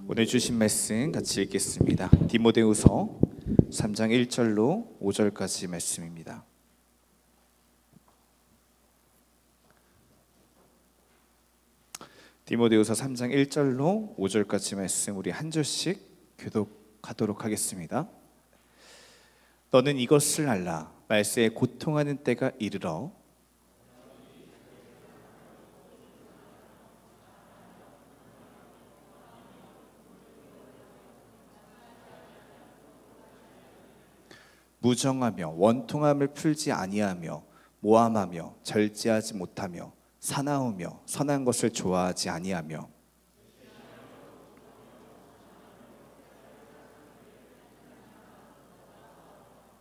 오늘 주신 말씀 같이 읽겠습니다. 디모데후서 3장 1절로 5절까지 말씀입니다. 디모데후서 3장 1절로 5절까지 말씀 우리 한 절씩 교독하도록 하겠습니다. 너는 이것을 알라. 말세에 고통하는 때가 이르러 무정하며 원통함을 풀지 아니하며 모함하며 절제하지 못하며 사나우며 선한 것을 좋아하지 아니하며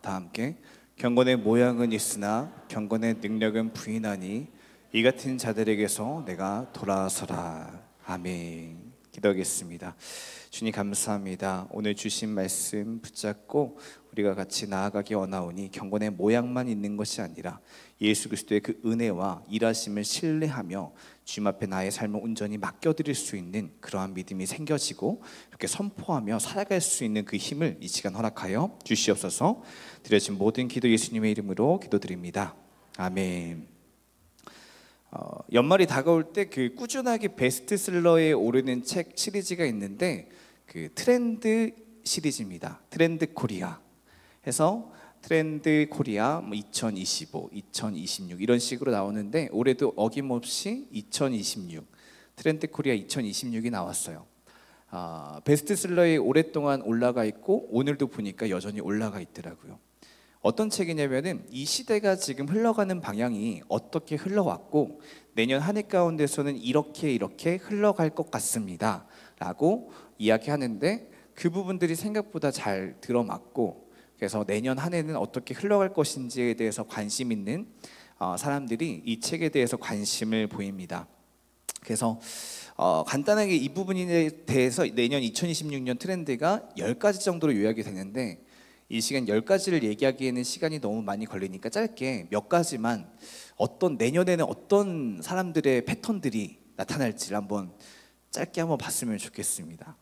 다 함께 경건의 모양은 있으나 경건의 능력은 부인하니 이 같은 자들에게서 내가 돌아서라. 아멘. 기도하겠습니다. 주님 감사합니다. 오늘 주신 말씀 붙잡고 우리가 같이 나아가기 원하오니 경건의 모양만 있는 것이 아니라 예수 그리스도의 그 은혜와 일하심을 신뢰하며 주님 앞에 나의 삶을 온전히 맡겨드릴 수 있는 그러한 믿음이 생겨지고 이렇게 선포하며 살아갈 수 있는 그 힘을 이 시간 허락하여 주시옵소서. 드려진 모든 기도 예수님의 이름으로 기도드립니다. 아멘. 연말이 다가올 때 그 꾸준하게 베스트셀러에 오르는 책 시리즈가 있는데 그 트렌드 시리즈입니다. 트렌드 코리아 해서 트렌드 코리아 2025, 2026 이런 식으로 나오는데 올해도 어김없이 2026 트렌드 코리아 2026이 나왔어요. 베스트셀러에 오랫동안 올라가 있고 오늘도 보니까 여전히 올라가 있더라고요. 어떤 책이냐면은 이 시대가 지금 흘러가는 방향이 어떻게 흘러왔고 내년 한 해 가운데서는 이렇게 흘러갈 것 같습니다 라고 이야기하는데 그 부분들이 생각보다 잘 들어맞고 그래서 내년 한 해는 어떻게 흘러갈 것인지에 대해서 관심 있는 사람들이 이 책에 대해서 관심을 보입니다. 그래서 간단하게 이 부분에 대해서 내년 2026년 트렌드가 10가지 정도로 요약이 되는데 이 시간 10가지를 얘기하기에는 시간이 너무 많이 걸리니까 짧게 몇 가지만 내년에는 어떤 사람들의 패턴들이 나타날지를 한번 짧게 한번 봤으면 좋겠습니다.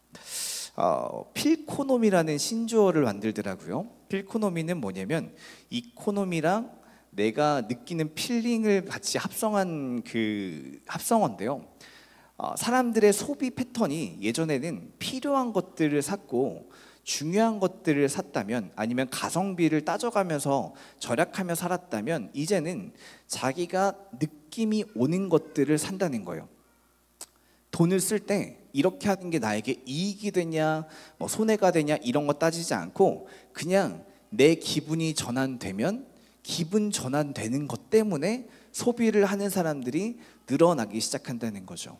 필코노미라는 신조어를 만들더라고요. 필코노미는 뭐냐면 이코노미랑 내가 느끼는 필링을 같이 합성한 그 합성어인데요. 사람들의 소비 패턴이 예전에는 필요한 것들을 샀고 중요한 것들을 샀다면 아니면 가성비를 따져가면서 절약하며 살았다면 이제는 자기가 느낌이 오는 것들을 산다는 거예요. 돈을 쓸 때 이렇게 하는 게 나에게 이익이 되냐 뭐 손해가 되냐 이런 거 따지지 않고 그냥 내 기분이 전환되면 기분 전환되는 것 때문에 소비를 하는 사람들이 늘어나기 시작한다는 거죠.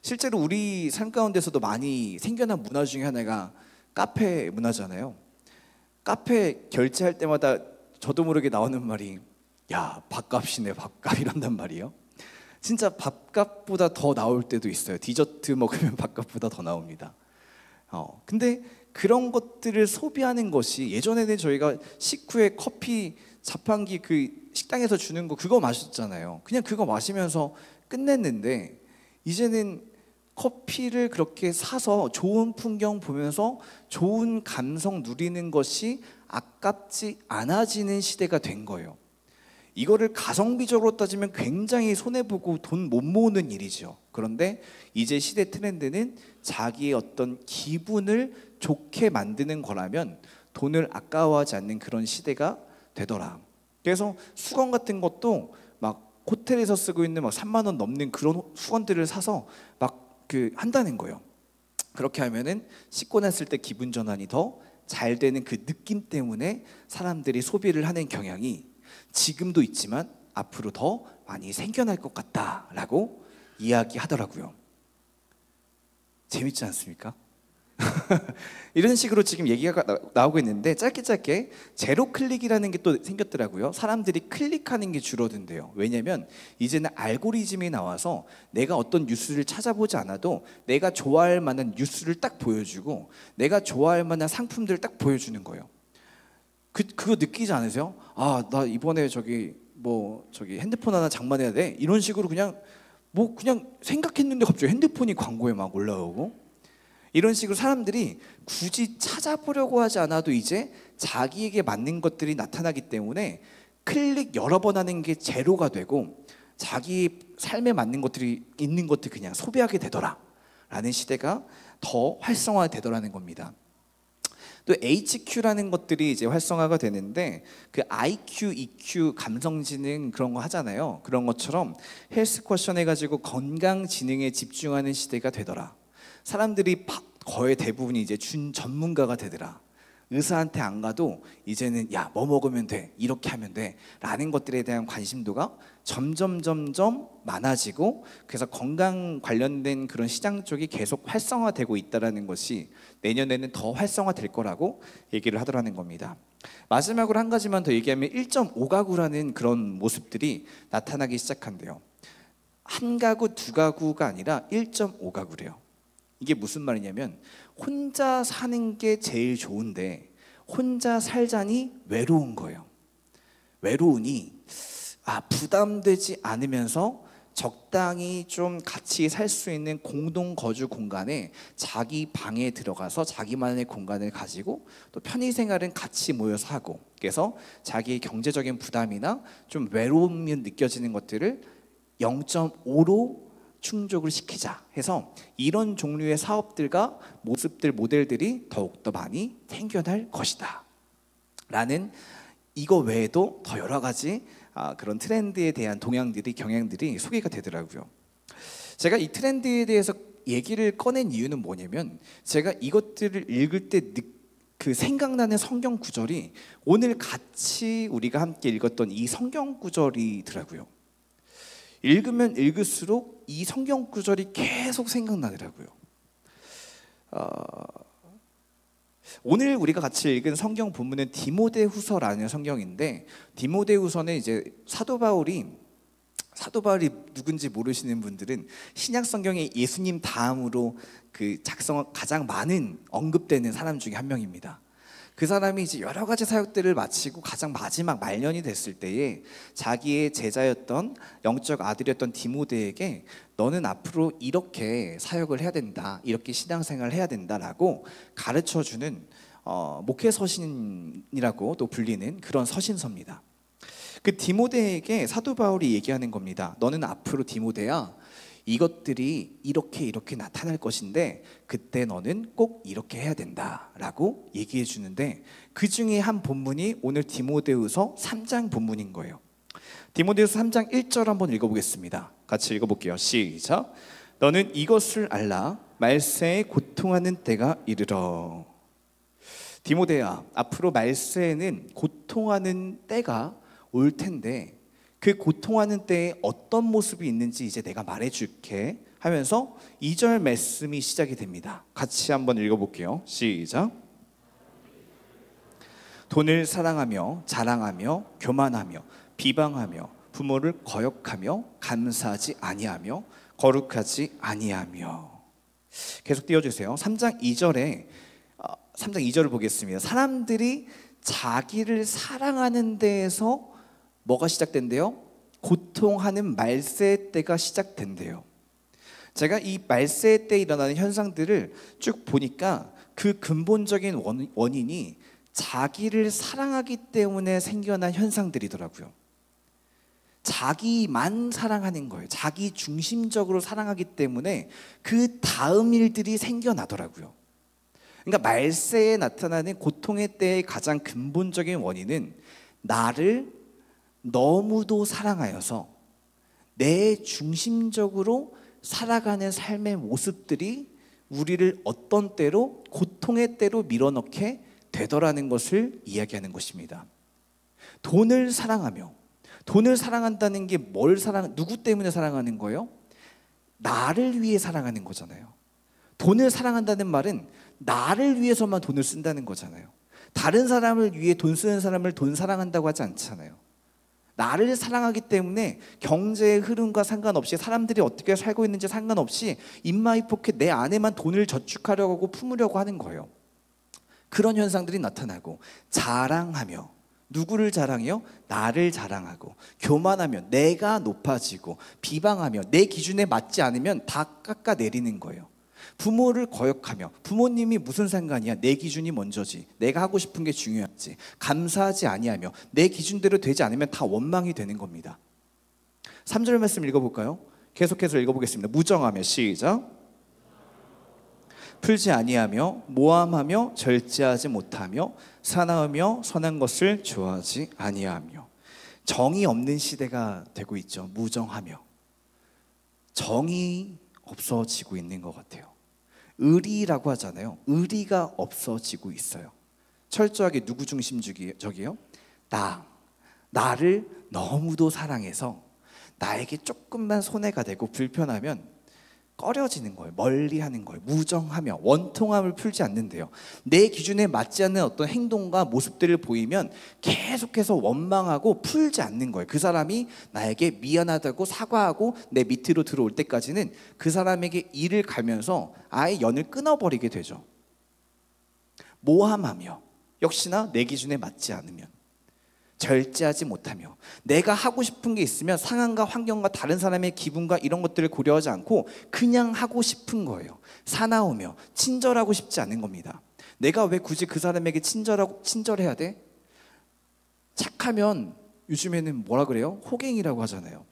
실제로 우리 삶 가운데서도 많이 생겨난 문화 중에 하나가 카페 문화잖아요. 카페 결제할 때마다 저도 모르게 나오는 말이 야 밥값이네 밥값 이런단 말이에요. 진짜 밥값보다 더 나올 때도 있어요. 디저트 먹으면 밥값보다 더 나옵니다. 근데 그런 것들을 소비하는 것이 예전에는 저희가 식후에 커피 자판기 그 식당에서 주는 거 그거 마셨잖아요. 그냥 그거 마시면서 끝냈는데 이제는 커피를 그렇게 사서 좋은 풍경 보면서 좋은 감성 누리는 것이 아깝지 않아지는 시대가 된 거예요. 이거를 가성비적으로 따지면 굉장히 손해보고 돈 못 모으는 일이죠. 그런데 이제 시대 트렌드는 자기의 어떤 기분을 좋게 만드는 거라면 돈을 아까워하지 않는 그런 시대가 되더라. 그래서 수건 같은 것도 막 호텔에서 쓰고 있는 막 3만 원 넘는 그런 수건들을 사서 막 한다는 거예요. 그렇게 하면은 씻고 났을 때 기분 전환이 더 잘 되는 그 느낌 때문에 사람들이 소비를 하는 경향이 지금도 있지만 앞으로 더 많이 생겨날 것 같다라고 이야기하더라고요. 재밌지 않습니까? 이런 식으로 지금 얘기가 나오고 있는데 짧게 제로 클릭이라는 게 또 생겼더라고요. 사람들이 클릭하는 게 줄어든대요. 왜냐면 이제는 알고리즘이 나와서 내가 어떤 뉴스를 찾아보지 않아도 내가 좋아할 만한 뉴스를 딱 보여주고 내가 좋아할 만한 상품들을 딱 보여주는 거예요. 그거 느끼지 않으세요? 나 이번에 저기 핸드폰 하나 장만해야 돼 이런 식으로 그냥 생각했는데 갑자기 핸드폰이 광고에 막 올라오고 이런 식으로 사람들이 굳이 찾아보려고 하지 않아도 이제 자기에게 맞는 것들이 나타나기 때문에 클릭 여러 번 하는 게 제로가 되고 자기 삶에 맞는 것들이 있는 것들 그냥 소비하게 되더라 라는 시대가 더 활성화되더라는 겁니다. 또 HQ라는 것들이 이제 활성화가 되는데 그 IQ, EQ, 감성지능 그런 거 하잖아요. 그런 것처럼 헬스 쿼션 해가지고 건강 지능에 집중하는 시대가 되더라. 사람들이 거의 대부분이 이제 전문가가 되더라. 의사한테 안 가도 이제는 야, 뭐 먹으면 돼, 이렇게 하면 돼 라는 것들에 대한 관심도가 점점 많아지고, 그래서 건강 관련된 그런 시장 쪽이 계속 활성화되고 있다는 것이 내년에는 더 활성화될 거라고 얘기를 하더라는 겁니다. 마지막으로 한 가지만 더 얘기하면 1.5가구라는 그런 모습들이 나타나기 시작한대요. 한 가구, 두 가구가 아니라 1.5가구래요. 이게 무슨 말이냐면 혼자 사는 게 제일 좋은데 혼자 살자니 외로운 거예요. 외로우니 부담되지 않으면서 적당히 좀 같이 살 수 있는 공동 거주 공간에 자기 방에 들어가서 자기만의 공간을 가지고 또 편의 생활은 같이 모여서 하고, 그래서 자기의 경제적인 부담이나 좀 외로움이 느껴지는 것들을 0.5로 충족을 시키자 해서 이런 종류의 사업들과 모습들, 모델들이 더욱더 많이 생겨날 것이다 라는, 이거 외에도 더 여러 가지 그런 트렌드에 대한 동향들이, 경향들이 소개가 되더라고요. 제가 이 트렌드에 대해서 얘기를 꺼낸 이유는 뭐냐면, 제가 이것들을 읽을 때 그 생각나는 성경 구절이 오늘 같이 우리가 함께 읽었던 이 성경 구절이더라고요. 읽으면 읽을수록 이 성경 구절이 계속 생각나더라고요. 오늘 우리가 같이 읽은 성경 본문은 디모데후서라는 성경인데, 디모데후서는 이제 사도 바울이 누군지 모르시는 분들은 신약 성경에 예수님 다음으로 그 가장 많은 언급되는 사람 중에 한 명입니다. 그 사람이 이제 여러 가지 사역들을 마치고 가장 마지막 말년이 됐을 때에 자기의 제자였던 영적 아들이었던 디모데에게 너는 앞으로 이렇게 사역을 해야 된다, 이렇게 신앙생활을 해야 된다라고 가르쳐주는 목회 서신이라고 또 불리는 그런 서신서입니다. 그 디모데에게 사도 바울이 얘기하는 겁니다. 너는 앞으로 디모데야, 이것들이 이렇게 나타날 것인데 그때 너는 꼭 이렇게 해야 된다라고 얘기해 주는데, 그 중에 한 본문이 오늘 디모데후서 3장 본문인 거예요. 디모데후서 3장 1절 한번 읽어보겠습니다. 같이 읽어볼게요. 시작. 너는 이것을 알라, 말세에 고통하는 때가 이르러. 디모데야, 앞으로 말세에는 고통하는 때가 올 텐데 그 고통하는 때에 어떤 모습이 있는지 이제 내가 말해줄게 하면서 2절 말씀이 시작이 됩니다. 같이 한번 읽어볼게요. 시작. 돈을 사랑하며 자랑하며 교만하며 비방하며 부모를 거역하며 감사하지 아니하며 거룩하지 아니하며. 계속 띄워주세요. 3장 2절을 보겠습니다. 사람들이 자기를 사랑하는 데에서 뭐가 시작된대요? 고통하는 말세 때가 시작된대요. 제가 이 말세 때 일어나는 현상들을 쭉 보니까 그 근본적인 원인이 자기를 사랑하기 때문에 생겨난 현상들이더라고요. 자기만 사랑하는 거예요. 자기 중심적으로 사랑하기 때문에 그 다음 일들이 생겨나더라고요. 그러니까 말세에 나타나는 고통의 때의 가장 근본적인 원인은 나를 너무도 사랑하여서 내 중심적으로 살아가는 삶의 모습들이 우리를 어떤 때로 고통의 때로 밀어넣게 되더라는 것을 이야기하는 것입니다. 돈을 사랑하며, 돈을 사랑한다는 게 누구 때문에 사랑하는 거예요? 나를 위해 사랑하는 거잖아요. 돈을 사랑한다는 말은 나를 위해서만 돈을 쓴다는 거잖아요. 다른 사람을 위해 돈 쓰는 사람을 돈 사랑한다고 하지 않잖아요. 나를 사랑하기 때문에 경제의 흐름과 상관없이, 사람들이 어떻게 살고 있는지 상관없이 인마이 포켓 내 안에만 돈을 저축하려고 하고 품으려고 하는 거예요. 그런 현상들이 나타나고, 자랑하며, 누구를 자랑해요? 나를 자랑하고, 교만하며 내가 높아지고, 비방하며 내 기준에 맞지 않으면 다 깎아내리는 거예요. 부모를 거역하며 부모님이 무슨 상관이야, 내 기준이 먼저지, 내가 하고 싶은 게 중요하지, 감사하지 아니하며 내 기준대로 되지 않으면 다 원망이 되는 겁니다. 3절 말씀 읽어볼까요? 계속해서 읽어보겠습니다. 무정하며, 시작. 풀지 아니하며 모함하며 절제하지 못하며 사나우며 선한 것을 좋아하지 아니하며. 정이 없는 시대가 되고 있죠. 무정하며. 정이 없어지고 있는 것 같아요. 의리라고 하잖아요. 의리가 없어지고 있어요. 철저하게 누구 중심적이에요? 나를 너무도 사랑해서 나에게 조금만 손해가 되고 불편하면 꺼려지는 거예요. 멀리하는 거예요. 무정하며 원통함을 풀지 않는데요. 내 기준에 맞지 않는 어떤 행동과 모습들을 보이면 계속해서 원망하고 풀지 않는 거예요. 그 사람이 나에게 미안하다고 사과하고 내 밑으로 들어올 때까지는 그 사람에게 이를 갈면서 아예 연을 끊어버리게 되죠. 모함하며, 역시나 내 기준에 맞지 않으면, 절제하지 못하며, 내가 하고 싶은 게 있으면 상황과 환경과 다른 사람의 기분과 이런 것들을 고려하지 않고 그냥 하고 싶은 거예요. 사나우며, 친절하고 싶지 않은 겁니다. 내가 왜 굳이 그 사람에게 친절해야 돼? 착하면, 요즘에는 뭐라 그래요? 호갱이라고 하잖아요.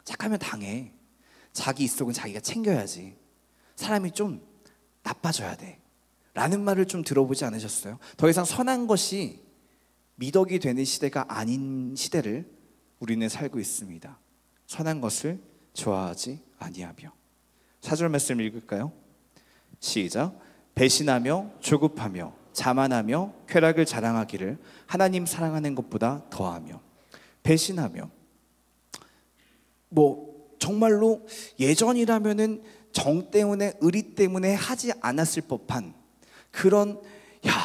착하면 당해. 자기 이속은 자기가 챙겨야지. 사람이 좀 나빠져야 돼 라는 말을 좀 들어보지 않으셨어요? 더 이상 선한 것이 미덕이 되는 시대가 아닌 시대를 우리는 살고 있습니다. 선한 것을 좋아하지 아니하며. 4절 말씀 읽을까요? 시작. 배신하며 조급하며 자만하며 쾌락을 자랑하기를 하나님 사랑하는 것보다 더하며. 배신하며, 정말로 예전이라면은 정 때문에, 의리 때문에 하지 않았을 법한 그런,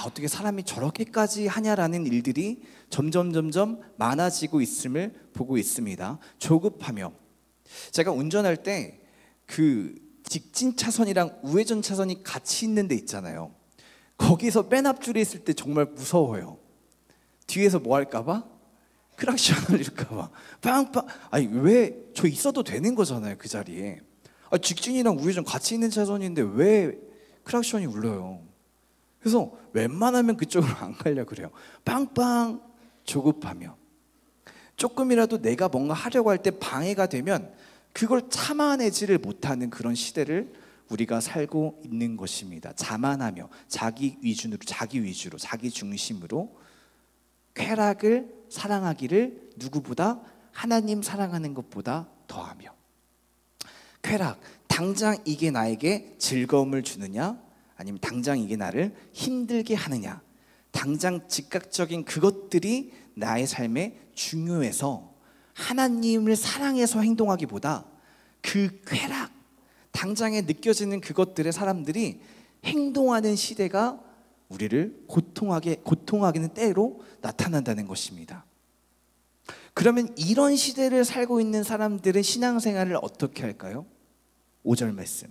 어떻게 사람이 저렇게까지 하냐라는 일들이 점점 많아지고 있음을 보고 있습니다. 조급하며, 제가 운전할 때 그 직진 차선이랑 우회전 차선이 같이 있는 데 있잖아요. 거기서 맨 앞줄에 있을 때 정말 무서워요. 뒤에서 뭐 할까봐? 크락션 울릴까봐. 빵빵. 아니, 왜 저 있어도 되는 거잖아요, 그 자리에. 직진이랑 우회전 같이 있는 차선인데 왜 크락션이 울려요? 그래서 웬만하면 그쪽으로 안 가려고 그래요. 빵빵. 조급하며, 조금이라도 내가 뭔가 하려고 할 때 방해가 되면 그걸 참아내지를 못하는 그런 시대를 우리가 살고 있는 것입니다. 자만하며, 자기 위주로, 자기 중심으로 쾌락을 사랑하기를 누구보다 하나님 사랑하는 것보다 더하며. 쾌락, 당장 이게 나에게 즐거움을 주느냐, 아니면 당장 이게 나를 힘들게 하느냐, 당장 즉각적인 그것들이 나의 삶에 중요해서 하나님을 사랑해서 행동하기보다 그 쾌락, 당장에 느껴지는 그것들의 사람들이 행동하는 시대가 우리를 고통하게는 때로 나타난다는 것입니다. 그러면 이런 시대를 살고 있는 사람들은 신앙생활을 어떻게 할까요? 5절 말씀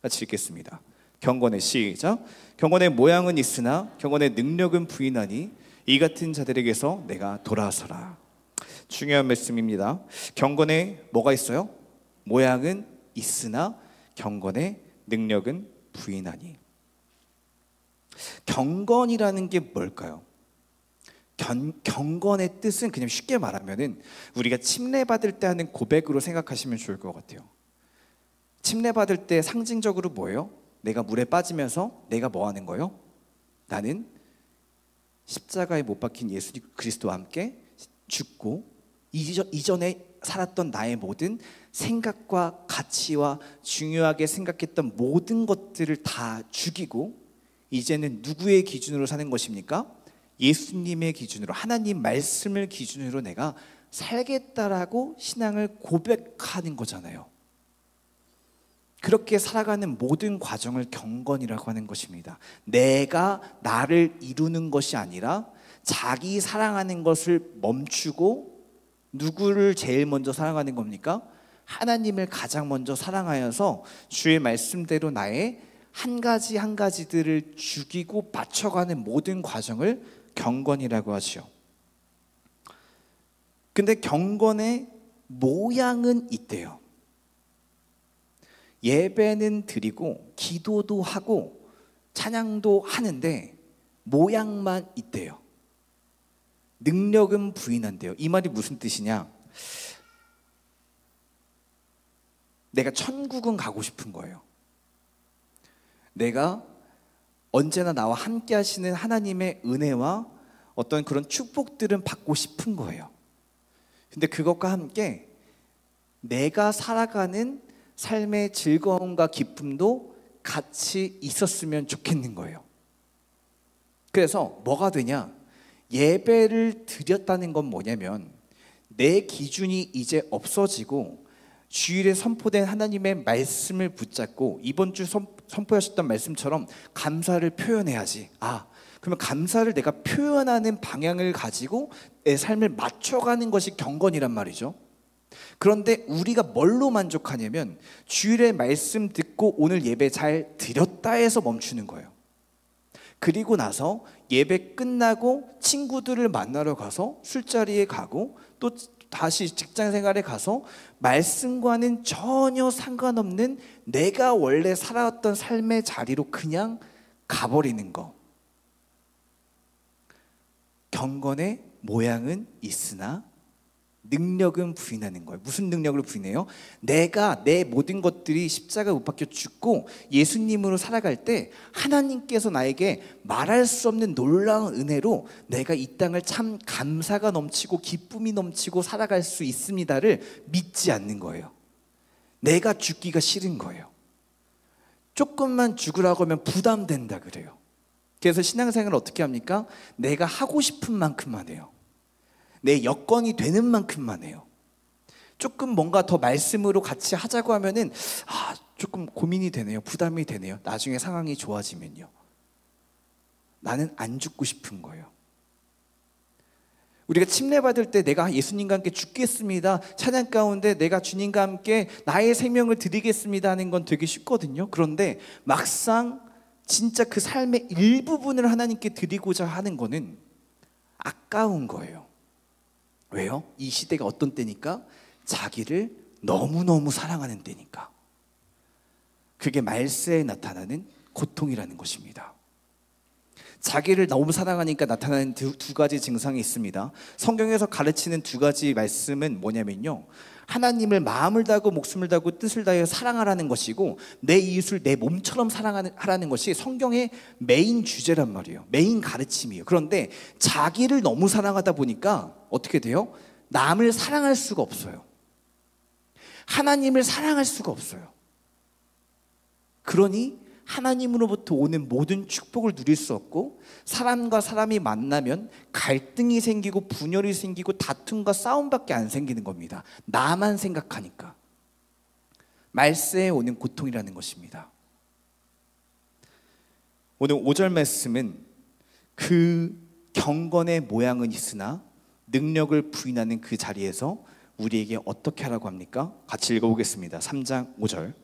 같이 읽겠습니다. 경건의, 시작. 경건의 모양은 있으나 경건의 능력은 부인하니 이 같은 자들에게서 내가 돌아서라. 중요한 말씀입니다. 경건에 뭐가 있어요? 모양은 있으나 경건의 능력은 부인하니. 경건이라는 게 뭘까요? 경건의 뜻은 그냥 쉽게 말하면은 우리가 침례받을 때 하는 고백으로 생각하시면 좋을 것 같아요. 침례받을 때 상징적으로 뭐예요? 내가 물에 빠지면서 내가 뭐 하는 거예요? 나는 십자가에 못 박힌 예수 그리스도와 함께 죽고 이전에 살았던 나의 모든 생각과 가치와 중요하게 생각했던 모든 것들을 다 죽이고 이제는 누구의 기준으로 사는 것입니까? 예수님의 기준으로, 하나님 말씀을 기준으로 내가 살겠다라고 신앙을 고백하는 거잖아요. 그렇게 살아가는 모든 과정을 경건이라고 하는 것입니다. 내가 나를 이루는 것이 아니라 자기 사랑하는 것을 멈추고 누구를 제일 먼저 사랑하는 겁니까? 하나님을 가장 먼저 사랑하여서 주의 말씀대로 나의 한 가지 한 가지들을 죽이고 맞춰가는 모든 과정을 경건이라고 하죠. 근데 경건의 모양은 있대요. 예배는 드리고 기도도 하고 찬양도 하는데 모양만 있대요. 능력은 부인한대요. 이 말이 무슨 뜻이냐? 내가 천국은 가고 싶은 거예요. 내가 언제나 나와 함께 하시는 하나님의 은혜와 어떤 그런 축복들은 받고 싶은 거예요. 근데 그것과 함께 내가 살아가는 삶의 즐거움과 기쁨도 같이 있었으면 좋겠는 거예요. 그래서 뭐가 되냐? 예배를 드렸다는 건 뭐냐면 내 기준이 이제 없어지고 주일에 선포된 하나님의 말씀을 붙잡고 이번 주 선포하셨던 말씀처럼 감사를 표현해야지. 그러면 감사를 내가 표현하는 방향을 가지고 내 삶을 맞춰가는 것이 경건이란 말이죠. 그런데 우리가 뭘로 만족하냐면 주일에 말씀 듣고 오늘 예배 잘 드렸다 해서 멈추는 거예요. 그리고 나서 예배 끝나고 친구들을 만나러 가서 술자리에 가고 또 다시 직장 생활에 가서 말씀과는 전혀 상관없는 내가 원래 살아왔던 삶의 자리로 그냥 가버리는 거. 경건의 모양은 있으나 능력은 부인하는 거예요. 무슨 능력을 부인해요? 내가 내 모든 것들이 십자가 못 박혀 죽고 예수님으로 살아갈 때 하나님께서 나에게 말할 수 없는 놀라운 은혜로 내가 이 땅을 참 감사가 넘치고 기쁨이 넘치고 살아갈 수 있습니다를 믿지 않는 거예요. 내가 죽기가 싫은 거예요. 조금만 죽으라고 하면 부담된다 그래요. 그래서 신앙생활을 어떻게 합니까? 내가 하고 싶은 만큼만 해요. 내 여건이 되는 만큼만 해요. 조금 뭔가 더 말씀으로 같이 하자고 하면은 조금 고민이 되네요. 부담이 되네요. 나중에 상황이 좋아지면요. 나는 안 죽고 싶은 거예요. 우리가 침례받을 때 내가 예수님과 함께 죽겠습니다. 찬양 가운데 내가 주님과 함께 나의 생명을 드리겠습니다 하는 건 되게 쉽거든요. 그런데 막상 진짜 그 삶의 일부분을 하나님께 드리고자 하는 거는 아까운 거예요. 왜요? 이 시대가 어떤 때니까? 자기를 너무너무 사랑하는 때니까. 그게 말세에 나타나는 고통이라는 것입니다. 자기를 너무 사랑하니까 나타나는 두 가지 증상이 있습니다. 성경에서 가르치는 두 가지 말씀은 뭐냐면요, 하나님을 마음을 다하고 목숨을 다하고 뜻을 다하여 사랑하라는 것이고 내 이웃을 내 몸처럼 사랑하라는 것이 성경의 메인 주제란 말이에요. 메인 가르침이에요. 그런데 자기를 너무 사랑하다 보니까 어떻게 돼요? 남을 사랑할 수가 없어요. 하나님을 사랑할 수가 없어요. 그러니 하나님으로부터 오는 모든 축복을 누릴 수 없고 사람과 사람이 만나면 갈등이 생기고 분열이 생기고 다툼과 싸움밖에 안 생기는 겁니다. 나만 생각하니까. 말세에 오는 고통이라는 것입니다. 오늘 5절 말씀은 그 경건의 모양은 있으나 능력을 부인하는 그 자리에서 우리에게 어떻게 하라고 합니까? 같이 읽어보겠습니다. 3장 5절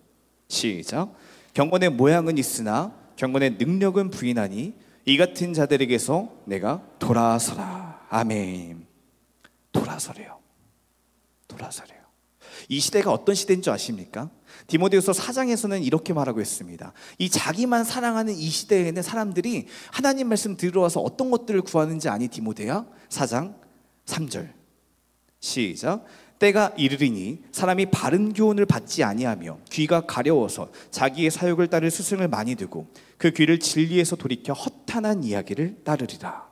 시작. 경건의 모양은 있으나 경건의 능력은 부인하니 이 같은 자들에게서 내가 돌아서라. 아멘. 돌아서래요. 돌아서래요. 이 시대가 어떤 시대인 줄 아십니까? 디모데후서 4장에서는 이렇게 말하고 있습니다. 이 자기만 사랑하는 이 시대에는 사람들이 하나님 말씀 들어와서 어떤 것들을 구하는지 아니 디모데야? 4장 3절 시작. 때가 이르리니 사람이 바른 교훈을 받지 아니하며 귀가 가려워서 자기의 사욕을 따를 스승을 많이 두고 그 귀를 진리에서 돌이켜 허탄한 이야기를 따르리라.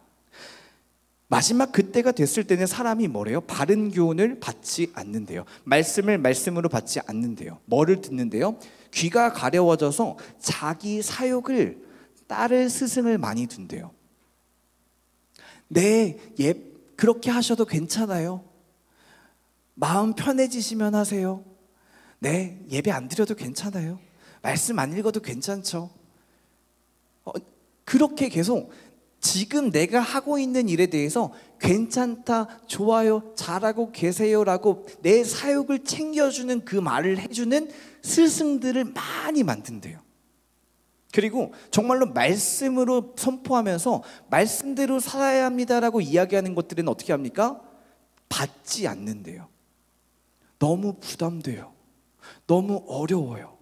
마지막 그때가 됐을 때는 사람이 뭐래요? 바른 교훈을 받지 않는데요. 말씀을 말씀으로 받지 않는데요. 뭐를 듣는데요? 귀가 가려워져서 자기 사욕을 따를 스승을 많이 둔대요. 네, 그렇게 하셔도 괜찮아요. 마음 편해지시면 하세요. 네, 예배 안 드려도 괜찮아요. 말씀 안 읽어도 괜찮죠. 그렇게 계속 지금 내가 하고 있는 일에 대해서 괜찮다, 좋아요, 잘하고 계세요라고 내 사역을 챙겨주는 그 말을 해주는 스승들을 많이 만든대요. 그리고 정말로 말씀으로 선포하면서 말씀대로 살아야 합니다라고 이야기하는 것들은 어떻게 합니까? 받지 않는데요. 너무 부담돼요. 너무 어려워요.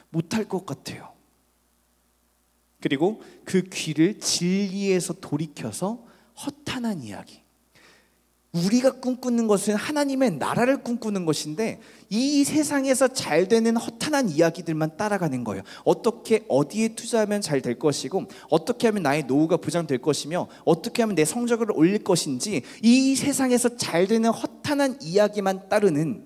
못할 것 같아요. 그리고 그 귀를 진리에서 돌이켜서 허탄한 이야기, 우리가 꿈꾸는 것은 하나님의 나라를 꿈꾸는 것인데 이 세상에서 잘 되는 허탄한 이야기들만 따라가는 거예요. 어떻게 어디에 투자하면 잘 될 것이고, 어떻게 하면 나의 노후가 보장될 것이며, 어떻게 하면 내 성적을 올릴 것인지, 이 세상에서 잘 되는 허탄한 이야기만 따르는,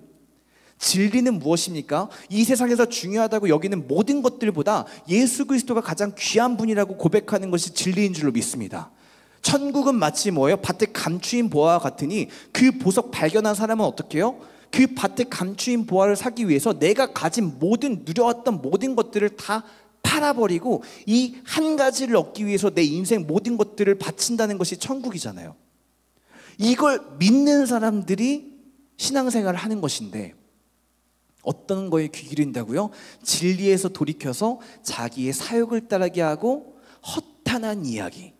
진리는 무엇입니까? 이 세상에서 중요하다고 여기는 모든 것들보다 예수 그리스도가 가장 귀한 분이라고 고백하는 것이 진리인 줄로 믿습니다. 천국은 마치 뭐예요? 밭에 감추인 보화와 같으니 그 보석 발견한 사람은 어떻게 해요? 그 밭에 감추인 보화를 사기 위해서 내가 가진 모든, 누려왔던 모든 것들을 다 팔아버리고 이 한 가지를 얻기 위해서 내 인생 모든 것들을 바친다는 것이 천국이잖아요. 이걸 믿는 사람들이 신앙생활을 하는 것인데 어떤 거에 귀 기른다고요? 진리에서 돌이켜서 자기의 사욕을 따르게 하고 허탄한 이야기,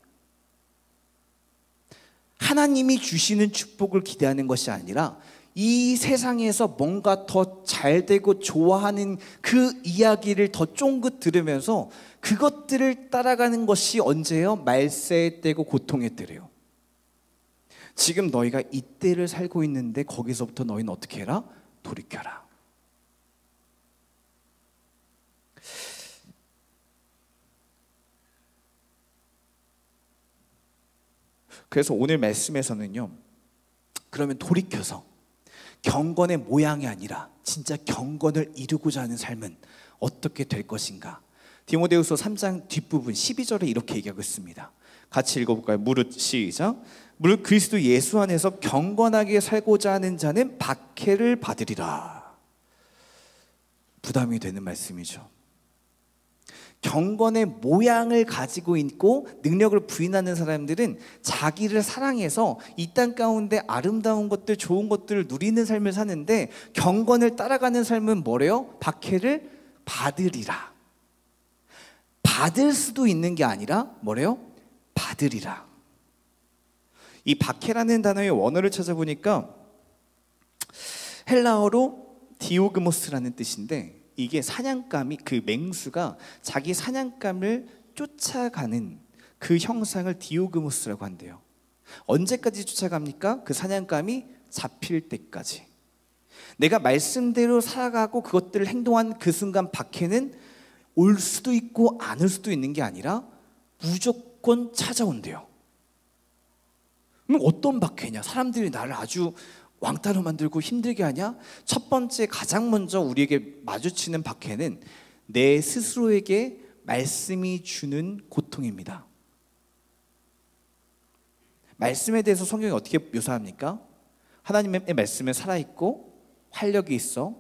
하나님이 주시는 축복을 기대하는 것이 아니라 이 세상에서 뭔가 더 잘되고 좋아하는 그 이야기를 더 쫑긋 들으면서 그것들을 따라가는 것이 언제예요? 말세의 때고 고통의 때래요. 지금 너희가 이 때를 살고 있는데 거기서부터 너희는 어떻게 해라? 돌이켜라. 그래서 오늘 말씀에서는요, 그러면 돌이켜서 경건의 모양이 아니라 진짜 경건을 이루고자 하는 삶은 어떻게 될 것인가? 디모데후서 3장 뒷부분 12절에 이렇게 얘기하고 있습니다. 같이 읽어볼까요? 무릇 시작. 무릇 그리스도 예수 안에서 경건하게 살고자 하는 자는 박해를 받으리라. 부담이 되는 말씀이죠. 경건의 모양을 가지고 있고 능력을 부인하는 사람들은 자기를 사랑해서 이 땅 가운데 아름다운 것들, 좋은 것들을 누리는 삶을 사는데 경건을 따라가는 삶은 뭐래요? 박해를 받으리라. 받을 수도 있는 게 아니라 뭐래요? 받으리라. 이 박해라는 단어의 원어를 찾아보니까 헬라어로 디오그모스라는 뜻인데, 이게 사냥감이, 그 맹수가 자기 사냥감을 쫓아가는 그 형상을 디오그모스라고 한대요. 언제까지 쫓아갑니까? 그 사냥감이 잡힐 때까지. 내가 말씀대로 살아가고 그것들을 행동한 그 순간 박해는 올 수도 있고 안 올 수도 있는 게 아니라 무조건 찾아온대요. 그럼 어떤 박해냐? 사람들이 나를 아주 왕따로 만들고 힘들게 하냐? 첫 번째, 가장 먼저 우리에게 마주치는 박해는 내 스스로에게 말씀이 주는 고통입니다. 말씀에 대해서 성경이 어떻게 묘사합니까? 하나님의 말씀에 살아있고 활력이 있어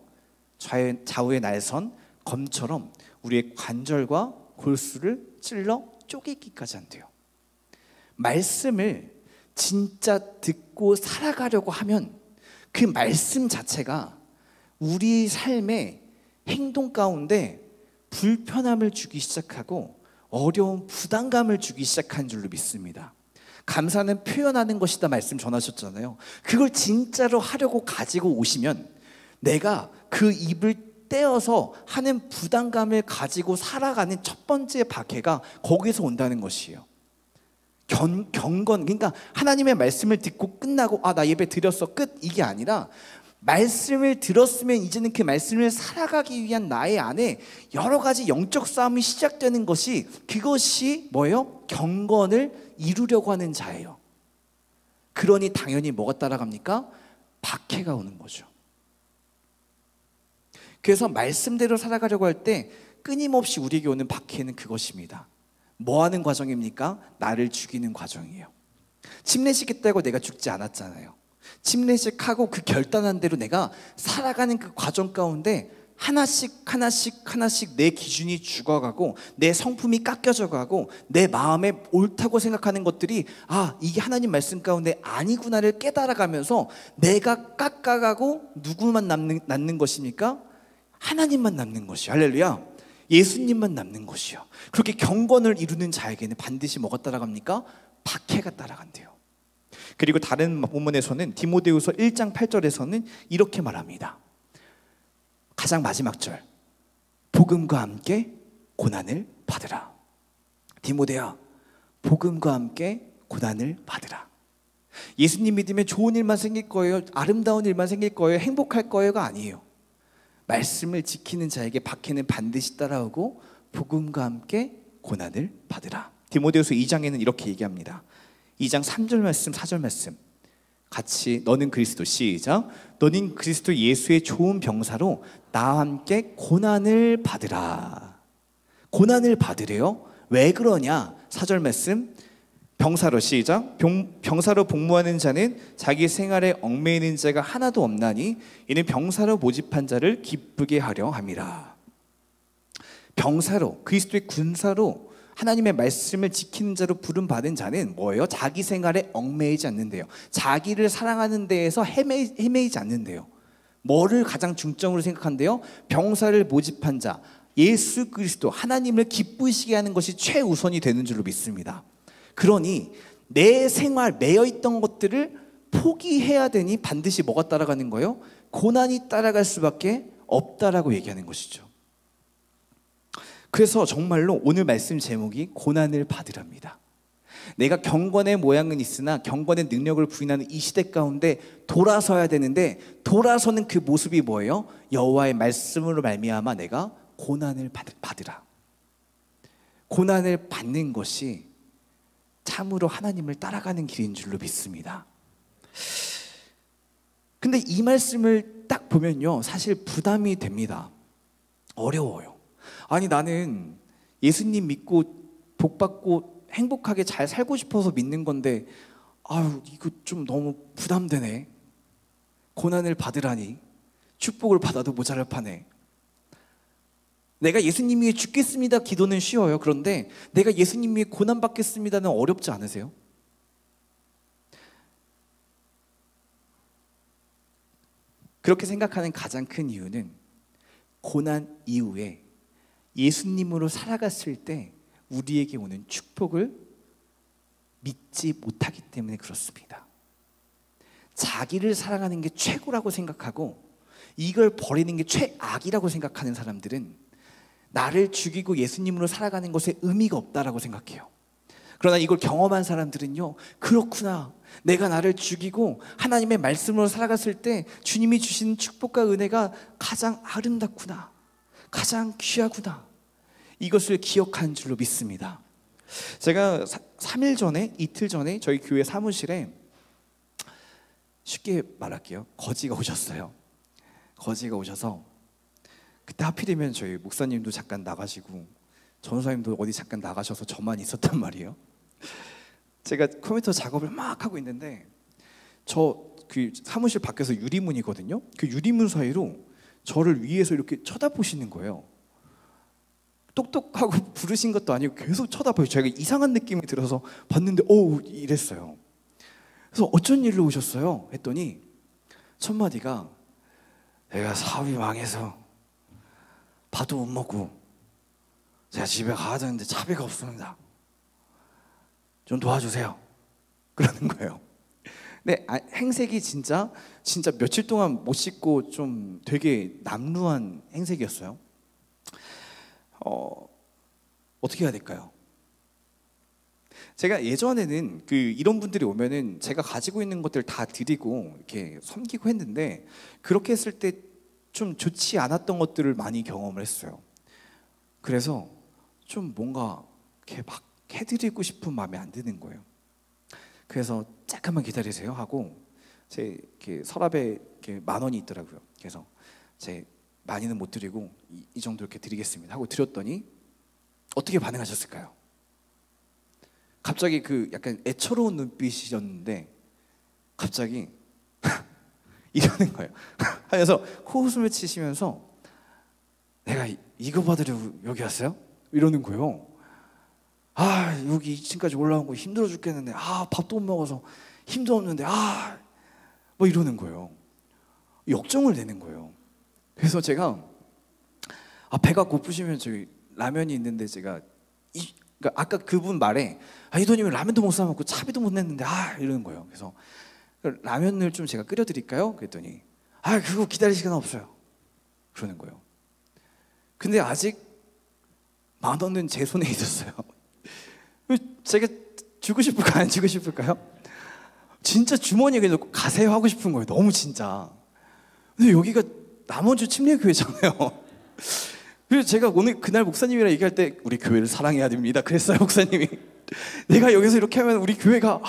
좌우의 날선 검처럼 우리의 관절과 골수를 찔러 쪼개기까지 한대요. 말씀을 진짜 듣고 살아가려고 하면 그 말씀 자체가 우리 삶의 행동 가운데 불편함을 주기 시작하고 어려운 부담감을 주기 시작한 줄로 믿습니다. 감사는 표현하는 것이다 말씀 전하셨잖아요. 그걸 진짜로 하려고 가지고 오시면 내가 그 입을 떼어서 하는 부담감을 가지고 살아가는 첫 번째 박해가 거기서 온다는 것이에요. 경건, 그러니까 하나님의 말씀을 듣고 끝나고 나 예배 드렸어 끝, 이게 아니라 말씀을 들었으면 이제는 그 말씀을 살아가기 위한 나의 안에 여러 가지 영적 싸움이 시작되는 것이, 그것이 뭐예요? 경건을 이루려고 하는 자예요. 그러니 당연히 뭐가 따라갑니까? 박해가 오는 거죠. 그래서 말씀대로 살아가려고 할 때 끊임없이 우리에게 오는 박해는 그것입니다. 뭐 하는 과정입니까? 나를 죽이는 과정이에요. 침례식했다고 내가 죽지 않았잖아요. 침례식하고 그 결단한 대로 내가 살아가는 그 과정 가운데 하나씩 내 기준이 죽어가고 내 성품이 깎여져 가고 내 마음에 옳다고 생각하는 것들이 이게 하나님 말씀 가운데 아니구나를 깨달아가면서 내가 깎아가고 누구만 남는 것입니까? 하나님만 남는 것이요. 할렐루야. 예수님만 남는 것이요. 그렇게 경건을 이루는 자에게는 반드시 뭐가 따라갑니까? 박해가 따라간대요. 그리고 다른 본문에서는 디모데후서 1장 8절에서는 이렇게 말합니다. 가장 마지막 절, 복음과 함께 고난을 받으라. 디모데야, 복음과 함께 고난을 받으라. 예수님 믿으면 좋은 일만 생길 거예요, 아름다운 일만 생길 거예요, 행복할 거예요가 아니에요. 말씀을 지키는 자에게 박해는 반드시 따라오고 복음과 함께 고난을 받으라. 디모데후서 2장에는 이렇게 얘기합니다. 2장 3절 말씀 4절 말씀 같이, 너는 그리스도, 시작, 너는 그리스도 예수의 좋은 병사로 나와 함께 고난을 받으라. 고난을 받으래요. 왜 그러냐? 4절 말씀, 병사로, 시작, 병사로 복무하는 자는 자기 생활에 얽매이는 자가 하나도 없나니 이는 병사로 모집한 자를 기쁘게 하려 함이라. 병사로, 그리스도의 군사로 하나님의 말씀을 지키는 자로 부름받은 자는 뭐예요? 자기 생활에 얽매이지 않는데요, 자기를 사랑하는 데에서 헤매이지 않는데요. 뭐를 가장 중점으로 생각한대요? 병사를 모집한 자, 예수 그리스도, 하나님을 기쁘시게 하는 것이 최우선이 되는 줄로 믿습니다. 그러니 내 생활 매여있던 것들을 포기해야 되니 반드시 뭐가 따라가는 거예요? 고난이 따라갈 수밖에 없다라고 얘기하는 것이죠. 그래서 정말로 오늘 말씀 제목이 고난을 받으랍니다. 내가 경건의 모양은 있으나 경건의 능력을 부인하는 이 시대 가운데 돌아서야 되는데, 돌아서는 그 모습이 뭐예요? 여호와의 말씀으로 말미암아 내가 고난을 받으라. 고난을 받는 것이 참으로 하나님을 따라가는 길인 줄로 믿습니다. 근데 이 말씀을 딱 보면요, 사실 부담이 됩니다. 어려워요. 아니, 나는 예수님 믿고 복받고 행복하게 잘 살고 싶어서 믿는 건데, 아유, 이거 좀 너무 부담되네. 고난을 받으라니 축복을 받아도 모자랄 판에. 내가 예수님 위해 죽겠습니다 기도는 쉬워요. 그런데 내가 예수님 위해 고난 받겠습니다는 어렵지 않으세요? 그렇게 생각하는 가장 큰 이유는 고난 이후에 예수님으로 살아갔을 때 우리에게 오는 축복을 믿지 못하기 때문에 그렇습니다. 자기를 사랑하는 게 최고라고 생각하고 이걸 버리는 게 최악이라고 생각하는 사람들은 나를 죽이고 예수님으로 살아가는 것에 의미가 없다라고 생각해요. 그러나 이걸 경험한 사람들은요, 그렇구나, 내가 나를 죽이고 하나님의 말씀으로 살아갔을 때 주님이 주신 축복과 은혜가 가장 아름답구나, 가장 귀하구나, 이것을 기억한 줄로 믿습니다. 제가 3일 전에, 이틀 전에 저희 교회 사무실에, 쉽게 말할게요, 거지가 오셨어요. 거지가 오셔서 그때 하필이면 저희 목사님도 잠깐 나가시고 전도사님도 어디 잠깐 나가셔서 저만 있었단 말이에요. 제가 컴퓨터 작업을 막 하고 있는데 저 그 사무실 밖에서 유리문이거든요. 그 유리문 사이로 저를 위에서 이렇게 쳐다보시는 거예요. 똑똑하고 부르신 것도 아니고 계속 쳐다봐요. 제가 이상한 느낌이 들어서 봤는데 이랬어요. 그래서 어쩐 일로 오셨어요? 했더니 첫 마디가, 내가 사업이 망해서 밥도 못 먹고 제가 집에 가야 되는데 차비가 없습니다. 좀 도와주세요. 그러는 거예요. 근데 행색이 진짜 며칠 동안 못 씻고 좀 되게 남루한 행색이었어요. 어떻게 해야 될까요? 제가 예전에는 이런 분들이 오면은 제가 가지고 있는 것들 다 드리고 이렇게 섬기고 했는데, 그렇게 했을 때 좀 좋지 않았던 것들을 많이 경험을 했어요. 그래서 좀 뭔가 이렇게 막 해드리고 싶은 마음이 안 드는 거예요. 그래서 잠깐만 기다리세요 하고 제 이렇게 서랍에 이렇게 10,000원이 있더라고요. 그래서 제 많이는 못 드리고 이 정도 이렇게 드리겠습니다 하고 드렸더니 어떻게 반응하셨을까요? 갑자기 약간 애처로운 눈빛이었는데 갑자기 이러는 거예요. 하면서 호흡을 치시면서, 내가 이거 받으려고 여기 왔어요? 이러는 거예요. 여기 2층까지 올라온 거 힘들어 죽겠는데, 밥도 못 먹어서 힘도 없는데, 뭐 이러는 거예요. 역정을 내는 거예요. 그래서 제가 배가 고프시면 저기 라면이 있는데, 제가 그러니까 아까 그분 말에 이 돈이면 라면도 못 사 먹고 차비도 못 냈는데 이러는 거예요. 그래서 라면을 좀 제가 끓여 드릴까요? 그랬더니 그거 기다릴 시간 없어요. 그러는 거예요. 근데 아직 10,000원은 제 손에 있었어요. 제가 주고 싶을까 안 주고 싶을까요? 진짜 주머니에 그냥 넣고 가세요 하고 싶은 거예요. 너무 진짜. 근데 여기가 남원주 침례교회잖아요. 그래서 제가 오늘 그날 목사님이랑 얘기할 때 우리 교회를 사랑해야 됩니다 그랬어요. 목사님이 내가 여기서 이렇게 하면 우리 교회가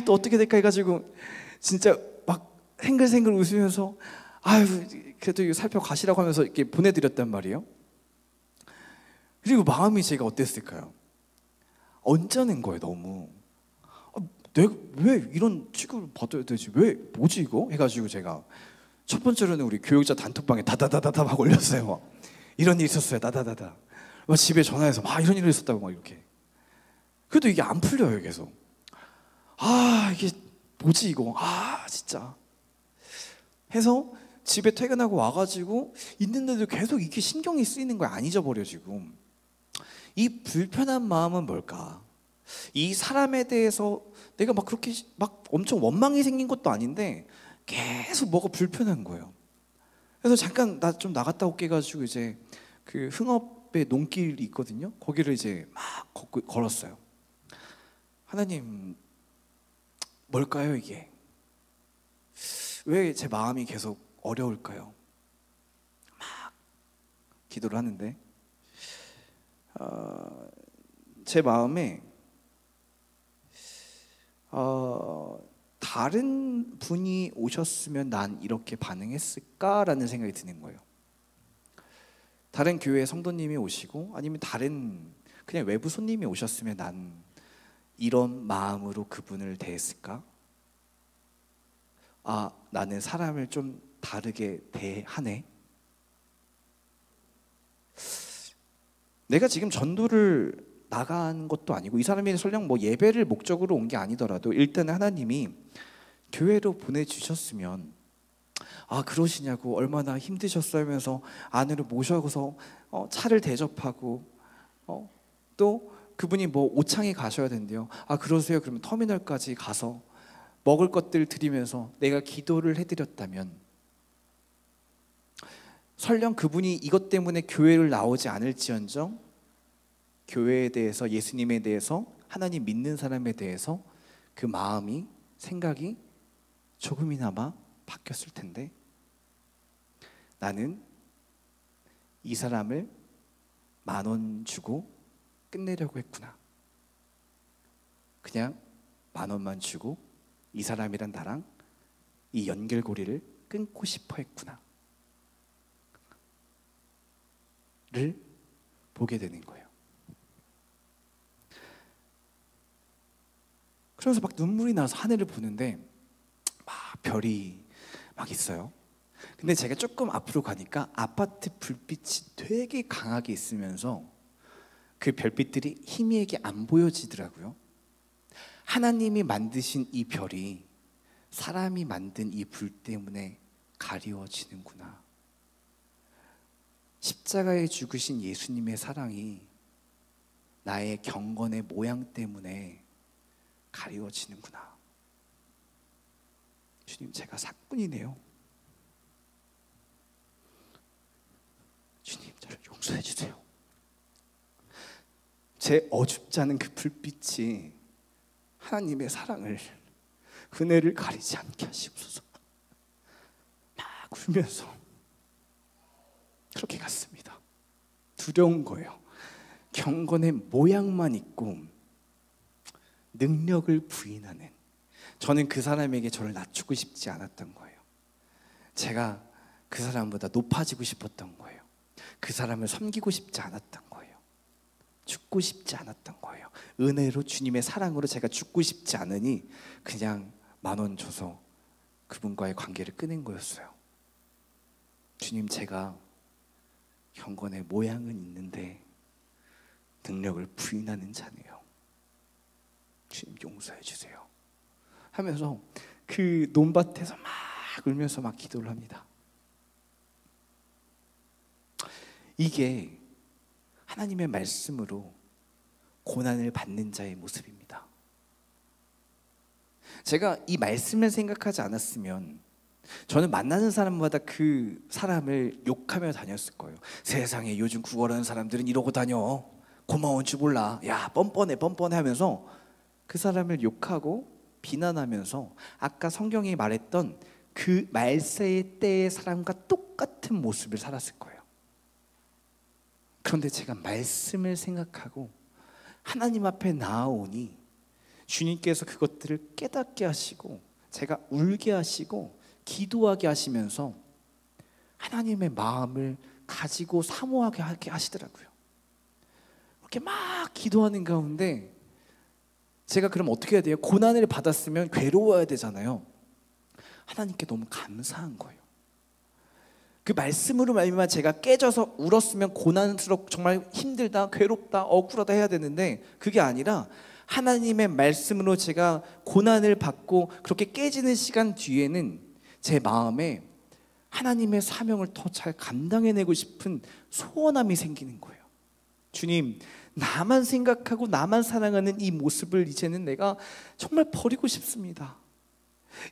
또 어떻게 될까 해가지고 진짜 막 생글생글 웃으면서 그래도 살펴가시라고 하면서 이렇게 보내드렸단 말이에요. 그리고 마음이 제가 어땠을까요? 언짢은 거예요. 너무 내가 왜 이런 취급을 받아야 되지? 왜 뭐지 이거? 해가지고 제가 첫 번째로는 우리 교육자 단톡방에 다다다다다 막 올렸어요. 이런 일이 있었어요. 다다다다. 막 집에 전화해서 막 이런 일이 있었다고 막 이렇게. 그래도 이게 안 풀려요. 계속. 이게 뭐지 이거? 진짜. 해서 집에 퇴근하고 와가지고 있는데도 계속 이게 신경이 쓰이는 거야. 안 잊어버려지고. 이 불편한 마음은 뭘까? 이 사람에 대해서 내가 막 그렇게 막 엄청 원망이 생긴 것도 아닌데 계속 뭐가 불편한 거예요. 그래서 잠깐 나 좀 나갔다 올게 가지고 이제 그 흥업의 논길이 있거든요. 거기를 이제 막 걸었어요. 하나님, 뭘까요 이게? 왜 제 마음이 계속 어려울까요? 막 기도를 하는데 제 마음에 다른 분이 오셨으면 난 이렇게 반응했을까라는 생각이 드는 거예요. 다른 교회 성도님이 오시고 아니면 다른 그냥 외부 손님이 오셨으면 난 이런 마음으로 그분을 대했을까? 나는 사람을 좀 다르게 대하네. 내가 지금 전도를 나간 것도 아니고 이 사람이 설령 뭐 예배를 목적으로 온 게 아니더라도 일단 하나님이 교회로 보내주셨으면 그러시냐고 얼마나 힘드셨어요 하면서 안으로 모셔서 차를 대접하고 또 그분이 뭐 오창에 가셔야 된대요. 그러세요. 그러면 터미널까지 가서 먹을 것들 드리면서 내가 기도를 해드렸다면 설령 그분이 이것 때문에 교회를 나오지 않을지언정 교회에 대해서 예수님에 대해서 하나님 믿는 사람에 대해서 그 마음이 생각이 조금이나마 바뀌었을 텐데 나는 이 사람을 10,000원 주고 끝내려고 했구나. 그냥 10,000원만 주고 이 사람이란 나랑 이 연결고리를 끊고 싶어 했구나 를 보게 되는 거예요. 그래서 막 눈물이 나서 하늘을 보는데 막 별이 막 있어요. 근데 제가 조금 앞으로 가니까 아파트 불빛이 되게 강하게 있으면서 그 별빛들이 희미하게 안 보여지더라고요. 하나님이 만드신 이 별이 사람이 만든 이 불 때문에 가리워지는구나. 십자가에 죽으신 예수님의 사랑이 나의 경건의 모양 때문에 가리워지는구나. 주님, 제가 사꾼이네요. 주님, 저를 용서해 주세요. 제 어줍지 않은 그 불빛이 하나님의 사랑을, 은혜를 가리지 않게 하시옵소서. 막 울면서 그렇게 갔습니다. 두려운 거예요. 경건의 모양만 있고 능력을 부인하는, 저는 그 사람에게 저를 낮추고 싶지 않았던 거예요. 제가 그 사람보다 높아지고 싶었던 거예요. 그 사람을 섬기고 싶지 않았던 거예요. 죽고 싶지 않았던 거예요. 은혜로 주님의 사랑으로 제가 죽고 싶지 않으니 그냥 10,000원 줘서 그분과의 관계를 끊은 거였어요. 주님, 제가 경건의 모양은 있는데 능력을 부인하는 자네요. 주님, 용서해 주세요 하면서 그 논밭에서 막 울면서 막 기도를 합니다. 이게 하나님의 말씀으로 고난을 받는 자의 모습입니다. 제가 이 말씀을 생각하지 않았으면 저는 만나는 사람마다 그 사람을 욕하며 다녔을 거예요. 세상에 요즘 구걸하는 사람들은 이러고 다녀. 고마운 줄 몰라. 야, 뻔뻔해 하면서 그 사람을 욕하고 비난하면서 아까 성경이 말했던 그 말세의 때의 사람과 똑같은 모습을 살았을 거예요. 그런데 제가 말씀을 생각하고 하나님 앞에 나아오니 주님께서 그것들을 깨닫게 하시고 제가 울게 하시고 기도하게 하시면서 하나님의 마음을 가지고 사모하게 하게 하시더라고요. 이렇게 막 기도하는 가운데 제가 그럼 어떻게 해야 돼요? 고난을 받았으면 괴로워야 되잖아요. 하나님께 너무 감사한 거예요. 그 말씀으로 말미암아 제가 깨져서 울었으면 고난스럽고 정말 힘들다, 괴롭다, 억울하다 해야 되는데 그게 아니라 하나님의 말씀으로 제가 고난을 받고 그렇게 깨지는 시간 뒤에는 제 마음에 하나님의 사명을 더 잘 감당해내고 싶은 소원함이 생기는 거예요. 주님, 나만 생각하고 나만 사랑하는 이 모습을 이제는 내가 정말 버리고 싶습니다.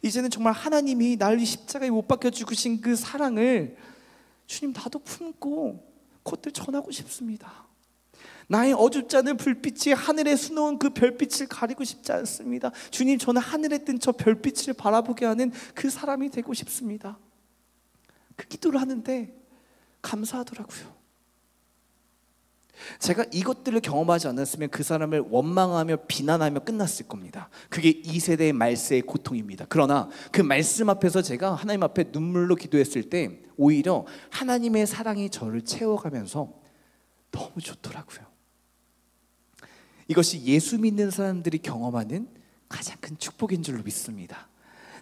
이제는 정말 하나님이 나를 십자가에 못 박혀 죽으신 그 사랑을 주님 나도 품고 그것들 전하고 싶습니다. 나의 어둡지 않은 불빛이 하늘에 수놓은 그 별빛을 가리고 싶지 않습니다. 주님, 저는 하늘에 뜬 저 별빛을 바라보게 하는 그 사람이 되고 싶습니다. 그 기도를 하는데 감사하더라고요. 제가 이것들을 경험하지 않았으면 그 사람을 원망하며 비난하며 끝났을 겁니다. 그게 이 세대의 말세의 고통입니다. 그러나 그 말씀 앞에서 제가 하나님 앞에 눈물로 기도했을 때 오히려 하나님의 사랑이 저를 채워가면서 너무 좋더라고요. 이것이 예수 믿는 사람들이 경험하는 가장 큰 축복인 줄로 믿습니다.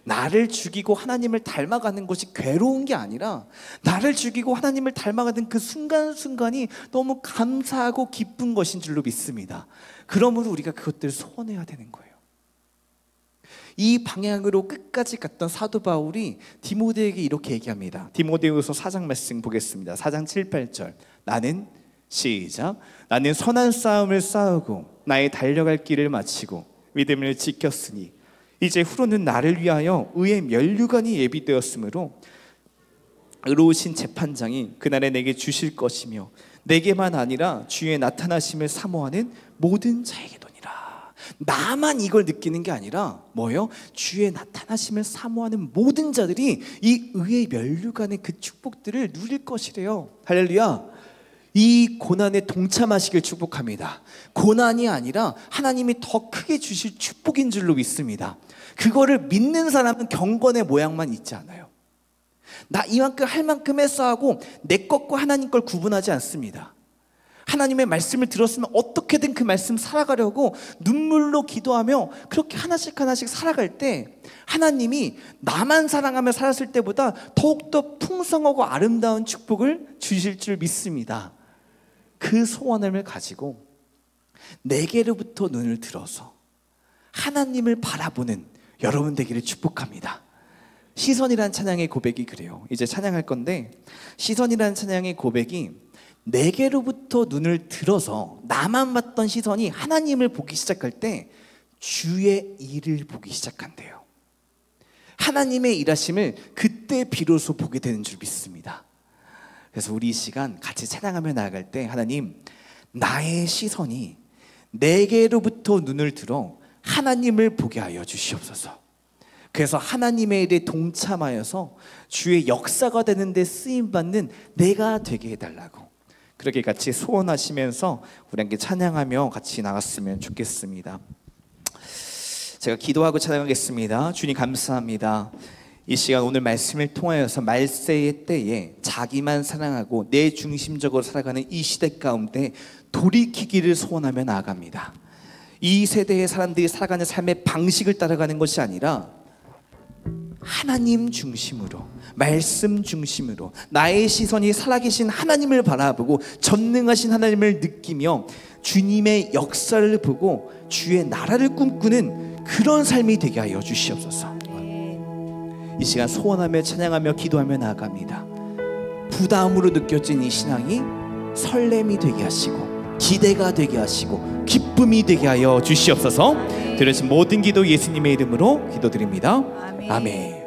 나를 죽이고 하나님을 닮아가는 것이 괴로운 게 아니라 나를 죽이고 하나님을 닮아가는 그 순간순간이 너무 감사하고 기쁜 것인 줄로 믿습니다. 그러므로 우리가 그것들을 소원해야 되는 거예요. 이 방향으로 끝까지 갔던 사도 바울이 디모데에게 이렇게 얘기합니다. 디모데후서 4장 말씀 보겠습니다. 4장 7, 8절. 시작. 나는 선한 싸움을 싸우고 나의 달려갈 길을 마치고 믿음을 지켰으니 이제 후로는 나를 위하여 의의 면류관이 예비되었으므로 의로우신 재판장이 그날에 내게 주실 것이며 내게만 아니라 주의 나타나심을 사모하는 모든 자에게도니라. 나만 이걸 느끼는 게 아니라 뭐예요? 주의 나타나심을 사모하는 모든 자들이 이 의의 면류관의 그 축복들을 누릴 것이래요. 할렐루야. 이 고난에 동참하시길 축복합니다. 고난이 아니라 하나님이 더 크게 주실 축복인 줄로 믿습니다. 그거를 믿는 사람은 경건의 모양만 있지 않아요. 나 이만큼 할 만큼 했어 하고 내 것과 하나님 걸 구분하지 않습니다. 하나님의 말씀을 들었으면 어떻게든 그 말씀 살아가려고 눈물로 기도하며 그렇게 하나씩 살아갈 때 하나님이 나만 사랑하며 살았을 때보다 더욱더 풍성하고 아름다운 축복을 주실 줄 믿습니다. 그 소원을 가지고 내게로부터 눈을 들어서 하나님을 바라보는 여러분 되기를 축복합니다. 시선이란 찬양의 고백이 그래요. 이제 찬양할 건데 시선이란 찬양의 고백이 내게로부터 눈을 들어서 나만 봤던 시선이 하나님을 보기 시작할 때 주의 일을 보기 시작한대요. 하나님의 일하심을 그때 비로소 보게 되는 줄 믿습니다. 그래서 우리 이 시간 같이 찬양하며 나아갈 때 하나님, 나의 시선이 내게로부터 눈을 들어 하나님을 보게 하여 주시옵소서. 그래서 하나님의 일에 동참하여서 주의 역사가 되는 데 쓰임받는 내가 되게 해달라고 그렇게 같이 소원하시면서 우리 함께 찬양하며 같이 나갔으면 좋겠습니다. 제가 기도하고 찬양하겠습니다. 주님 감사합니다. 이 시간 오늘 말씀을 통하여서 말세의 때에 자기만 사랑하고 내 중심적으로 살아가는 이 시대 가운데 돌이키기를 소원하며 나아갑니다. 이 세대의 사람들이 살아가는 삶의 방식을 따라가는 것이 아니라 하나님 중심으로, 말씀 중심으로 나의 시선이 살아계신 하나님을 바라보고 전능하신 하나님을 느끼며 주님의 역사를 보고 주의 나라를 꿈꾸는 그런 삶이 되게 하여 주시옵소서. 이 시간 소원하며 찬양하며 기도하며 나아갑니다. 부담으로 느껴진 이 신앙이 설렘이 되게 하시고 기대가 되게 하시고 기쁨이 되게 하여 주시옵소서. 들으신 모든 기도 예수님의 이름으로 기도드립니다. 아멘.